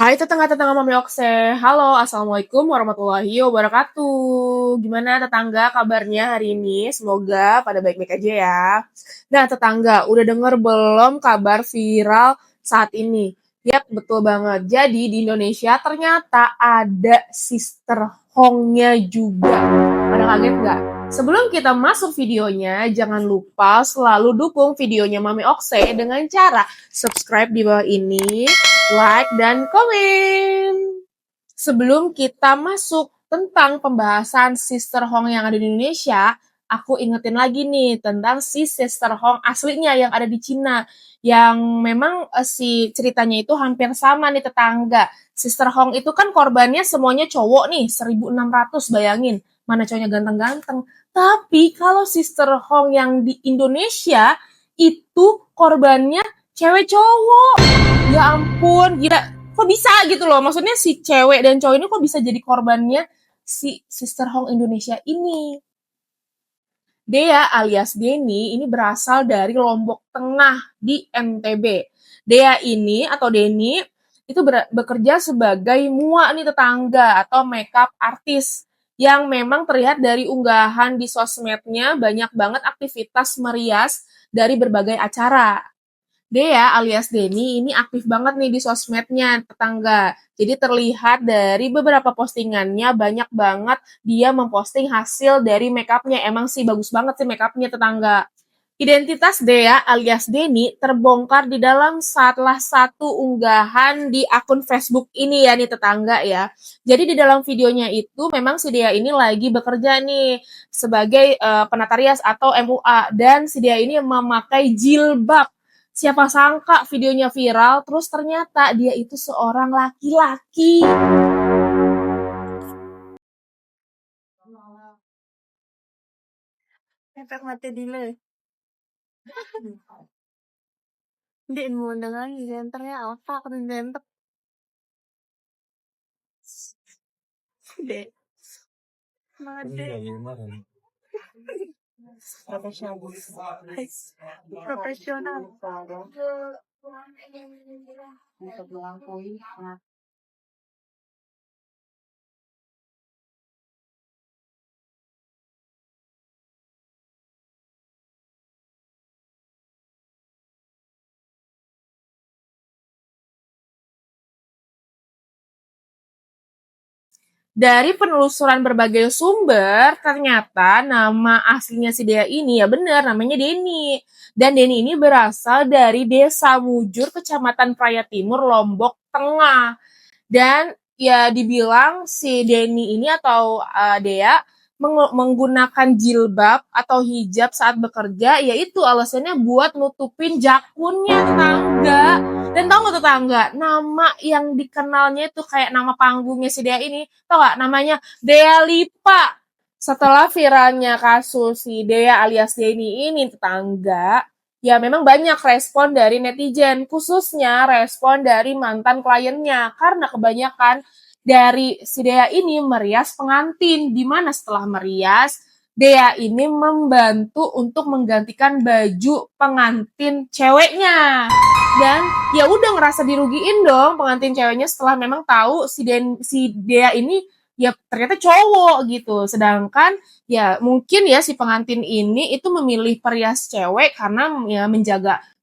Hai tetangga-tetangga Mami Okse, halo, Assalamualaikum warahmatullahi wabarakatuh. Gimana tetangga kabarnya hari ini? Semoga pada baik-baik aja ya. Nah tetangga, udah denger belum kabar viral saat ini? Yap, betul banget. Jadi di Indonesia ternyata ada Sister Hongnya juga. Pada kaget nggak? Sebelum kita masuk videonya, jangan lupa selalu dukung videonya Mami Okse dengan cara subscribe di bawah ini, like, dan komen. Sebelum kita masuk tentang pembahasan Sister Hong yang ada di Indonesia, aku ingetin lagi nih tentang si Sister Hong aslinya yang ada di Cina. Yang memang si ceritanya itu hampir sama nih tetangga. Sister Hong itu kan korbannya semuanya cowok nih, 1.600 bayangin. Mana cowoknya ganteng-ganteng. Tapi kalau Sister Hong yang di Indonesia, itu korbannya cewek cowok. Ya ampun, gila. Kok bisa gitu loh, maksudnya si cewek dan cowok ini kok bisa jadi korbannya si Sister Hong Indonesia ini. Dea alias Deni ini berasal dari Lombok Tengah di NTB. Dea ini atau Deni itu bekerja sebagai mua nih tetangga atau makeup artis yang memang terlihat dari unggahan di sosmednya banyak banget aktivitas merias dari berbagai acara. Dea alias Deni ini aktif banget nih di sosmednya tetangga. Jadi terlihat dari beberapa postingannya banyak banget dia memposting hasil dari makeupnya. Emang sih bagus banget sih makeupnya tetangga. Identitas Dea alias Deni terbongkar di dalam salah satu unggahan di akun Facebook ini ya nih tetangga ya. Jadi di dalam videonya itu memang si Dea ini lagi bekerja nih sebagai penata rias atau MUA dan si Dea ini memakai jilbab. Siapa sangka videonya viral, terus ternyata dia itu seorang laki-laki. Efek mati delay. Hindi mo na nga i-enter niya. Alpha ka rin enter. Hindi. Mati. Professional. Dari penelusuran berbagai sumber, ternyata nama aslinya si Dea ini ya benar namanya Deni. Dan Deni ini berasal dari Desa Mujur, Kecamatan Praya Timur, Lombok Tengah. Dan ya dibilang si Deni ini atau Dea menggunakan jilbab atau hijab saat bekerja, yaitu alasannya buat nutupin jakunnya tetangga. Dan tau gak tetangga, nama yang dikenalnya itu kayak nama panggungnya si Dea ini, tau gak namanya Dea Lipa. Setelah viralnya kasus si Dea alias Deni ini tetangga, ya memang banyak respon dari netizen, khususnya respon dari mantan kliennya, karena kebanyakan dari si Dea ini merias pengantin, di mana setelah merias, Dea ini membantu untuk menggantikan baju pengantin ceweknya. Dan ya udah ngerasa dirugiin dong pengantin ceweknya setelah memang tahu si Dea ini ya ternyata cowok gitu. Sedangkan ya mungkin ya si pengantin ini itu memilih perias cewek karena ya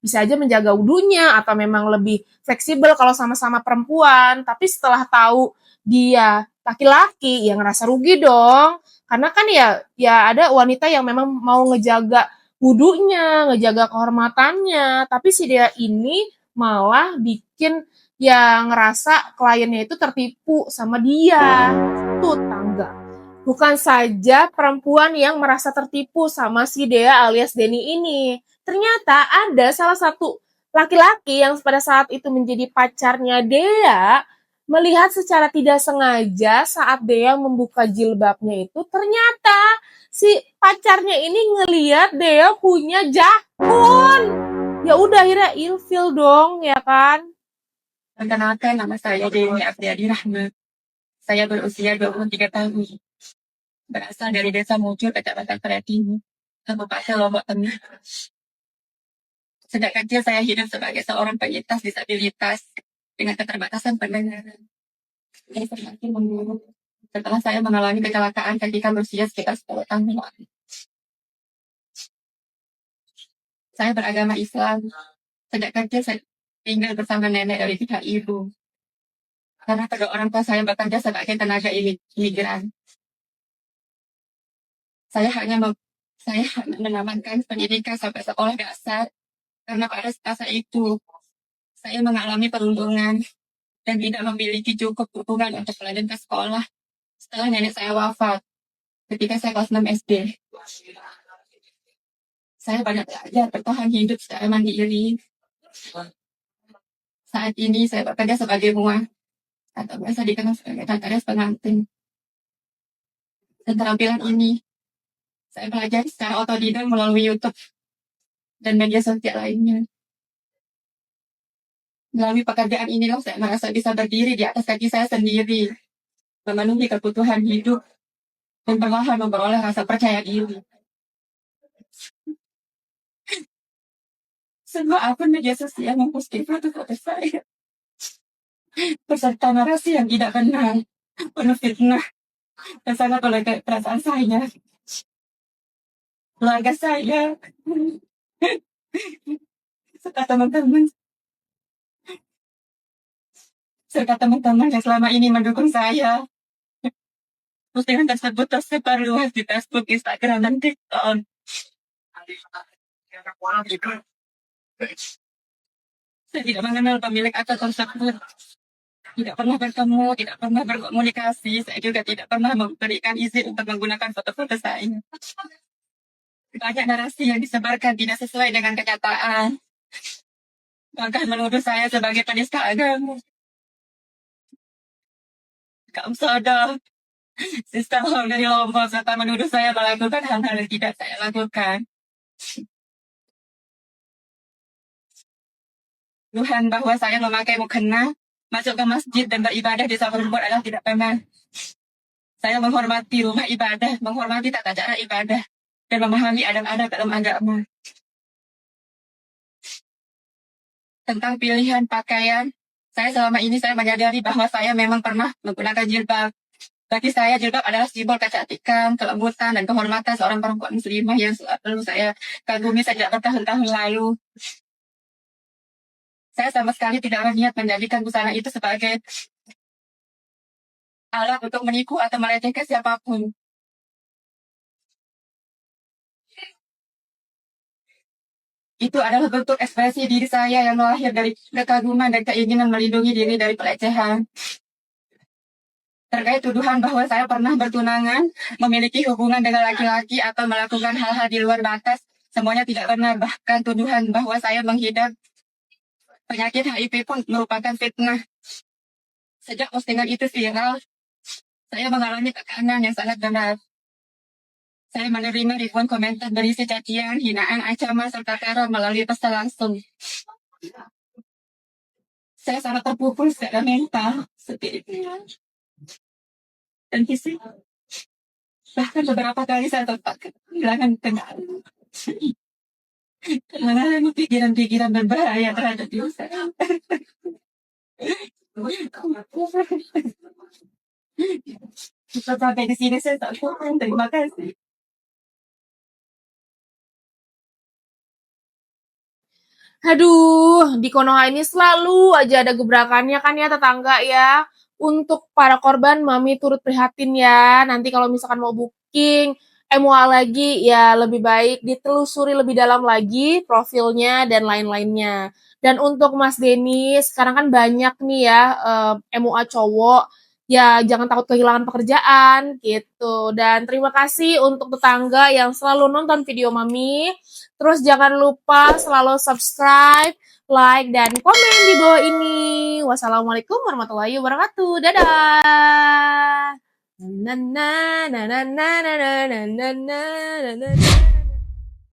bisa aja menjaga wudhunya atau memang lebih fleksibel kalau sama-sama perempuan. Tapi setelah tahu dia laki-laki ya ngerasa rugi dong. Karena kan ya ada wanita yang memang mau ngejaga wudhunya, ngejaga kehormatannya. Tapi si dia ini malah bikin yang ngerasa kliennya itu tertipu sama dia. Tuh tangga. Bukan saja perempuan yang merasa tertipu sama si Dea alias Deni ini. Ternyata ada salah satu laki-laki yang pada saat itu menjadi pacarnya Dea melihat secara tidak sengaja saat Dea membuka jilbabnya itu ternyata si pacarnya ini ngeliat Dea punya jakun. Ya udah akhirnya ilfil dong ya kan. Perkenalkan, nama saya Dewi Afriyadi Rahmat. Saya berusia 23 tahun. Berasal dari Desa Mujur, Kecamatan Praya Timur, Kabupaten Lombok Tengah. Sejak kecil saya hidup sebagai seorang penyintas disabilitas. dengan keterbatasan pendengaran. Jadi semakin memburuk setelah saya mengalami kecelakaan ketika berusia sekitar 10 tahun. Saya beragama Islam. Sejak kecil saya tinggal bersama nenek dari pihak ibu. Karena kedua orang tua saya bekerja sebagai tenaga imigran. Saya hanya menamatkan pendidikan sampai sekolah dasar karena pada masa itu saya mengalami perundungan dan tidak memiliki cukup dukungan untuk melanjutkan sekolah setelah nenek saya wafat ketika saya kelas 6 SD. Saya banyak belajar bertahan hidup secara mandiri. Saat ini saya bekerja sebagai muah atau biasa dikenal sebagai notaris pengantin. Dan keterampilan ini saya pelajari secara otodidak melalui YouTube dan media sosial lainnya. Melalui pekerjaan inilah saya merasa bisa berdiri di atas kaki saya sendiri, memenuhi kebutuhan hidup, dan perlahan memperoleh rasa percaya diri. Semua akun media sosial memposting foto-foto saya beserta narasi yang tidak benar, penuh fitnah, dan sangat melukai perasaan saya, keluarga saya, serta teman-teman yang selama ini mendukung saya. Postingan tersebut tersebar luas di Facebook, Instagram, dan TikTok. Saya tidak mengenal pemilik akun tersebut. Tidak pernah bertemu, tidak pernah berkomunikasi. Saya juga tidak pernah memberikan izin untuk menggunakan foto-foto saya. Banyak narasi yang disebarkan tidak sesuai dengan kenyataan. Bahkan menuduh saya sebagai penista agama. Kaum Sodom, Sister Hall dari Lombok, serta menuduh saya melakukan hal-hal yang tidak saya lakukan. Tuhan bahwa saya memakai mukena, masuk ke masjid dan beribadah di Sabar Rumput adalah tidak benar. Saya menghormati rumah ibadah, menghormati tata cara ibadah, dan memahami adab-adab dalam agama. Tentang pilihan pakaian, saya selama ini saya menyadari bahwa saya memang pernah menggunakan jilbab. Bagi saya, jilbab adalah simbol kecantikan, kelembutan, dan kehormatan seorang perempuan muslimah yang selalu saya kagumi sejak bertahun-tahun lalu. Saya sama sekali tidak berniat menjadikan busana itu sebagai alat untuk menipu atau melecehkan siapapun. Itu adalah bentuk ekspresi diri saya yang lahir dari kekaguman dan keinginan melindungi diri dari pelecehan. Terkait tuduhan bahwa saya pernah bertunangan, memiliki hubungan dengan laki-laki, atau melakukan hal-hal di luar batas, semuanya tidak benar. Bahkan tuduhan bahwa saya menghidap penyakit HIV pun merupakan fitnah. Sejak postingan itu viral, saya mengalami tekanan yang sangat berat. Saya menerima ribuan komentar berisi cacian, hinaan, ancaman, serta teror melalui pesan langsung. Saya sangat terpukul secara mental, spiritual, dan fisik. Bahkan beberapa kali saya sempat kehilangan kendali. Mengalami pikiran-pikiran berbahaya terhadap diri saya. Sampai di sini saya tak kurang. Terima kasih. Aduh, di Konoha ini selalu aja ada gebrakannya kan ya tetangga ya. Untuk para korban, Mami turut prihatin ya. Nanti kalau misalkan mau booking MUA lagi, ya lebih baik ditelusuri lebih dalam lagi profilnya dan lain-lainnya. Dan untuk Mas Denis, sekarang kan banyak nih ya MUA cowok, ya jangan takut kehilangan pekerjaan gitu. Dan terima kasih untuk tetangga yang selalu nonton video Mami. Terus jangan lupa selalu subscribe, like, dan komen di bawah ini. Wassalamualaikum warahmatullahi wabarakatuh. Dadah. Na na na na na na na na na na na na.